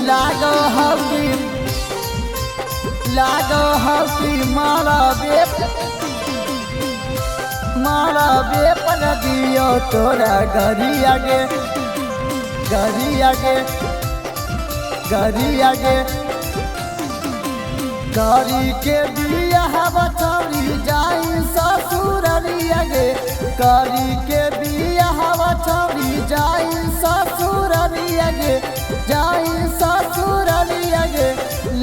लागो हकी मारा बेपन दियो तोरा गरी आगे गरी के बिया बचौरी जाई ससुररी आगे गरी के बिया बचौरी जाई ससुररी आगे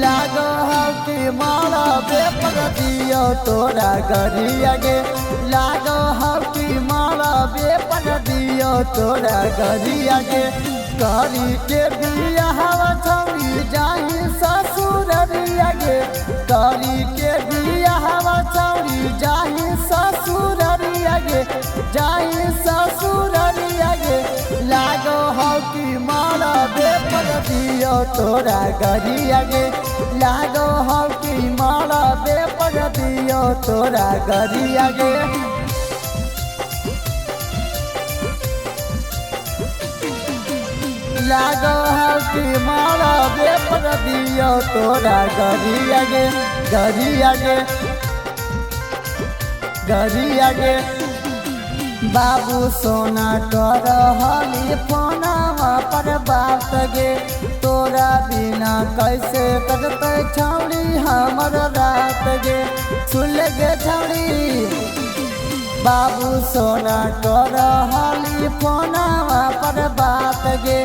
लागो हकी मारा बेपन दियो तोरा गरी आगे लागो हकी मारा बेपन दियो तोरा गरी आगे गरी के बिया बचौरी जाई ससुररी आगे गरी के बिया बचौरी जाई ससुररी आगे लागो हकी मारा बेपन दियो तोरा गरी आगे लागो हकी मारा बेपन दियो तोरा गरी आगे लागो हकी मारा बेपन दियो तोरा गरी आगे बाबू सोना कर हली फोनवा पर बात गे तोरा बिना कैसे कटते छौड़ी हमर रात गे सुन गे छौड़ी बाबू सोना कर हली फोनवा पर बात गे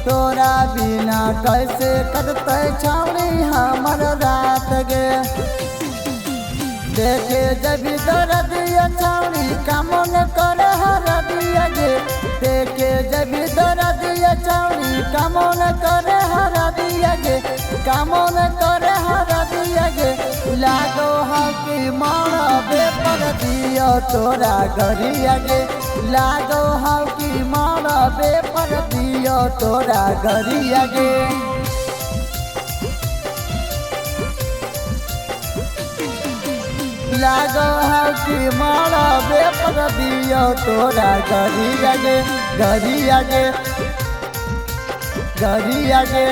तोरा बिना कैसे कटते छौड़ी हमर रात गे देखे जबी दर्द छौड़ी कामन कर हरदिया गे देखे जबी दर्द छौड़ी कामन कर हरदिया गे लागो हकी मारा बेपन दियो तोरा गरी आगे लागो हकी मारा बेपन दियो तोरा गरी आगे लागो हकी मारा बेपन दियो तोरा गरी आगे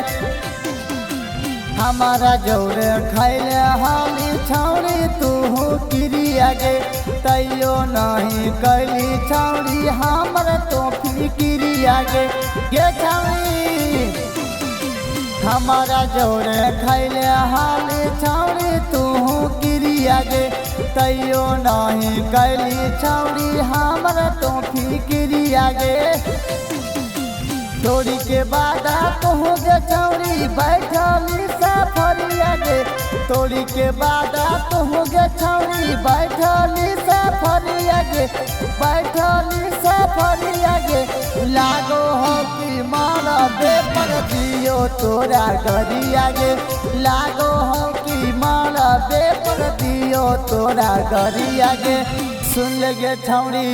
हमारा जोरे खैले हाली छौड़ी तू किरी आगे तैयो नहीं कैली छौड़ी हमर तो फिकिरी आगे गे छौड़ी हमारा जोरे खैले हाली छौड़ी तू किरी आगे तैयो नहीं कैली छौड़ी हमर तो फिकिरी आगे तोड़ी के बादा कहूँ गे छौड़ी बैठली सफरी आगे तोड़ी के बादा कहूँ गे छौड़ी बैठली सफरी आगे लागो हकी मारा बेपन दियो तोरा गरी आगे लागो हकी मारा बेपन दियो तोरा गरी आगे सुन गे छौड़ी।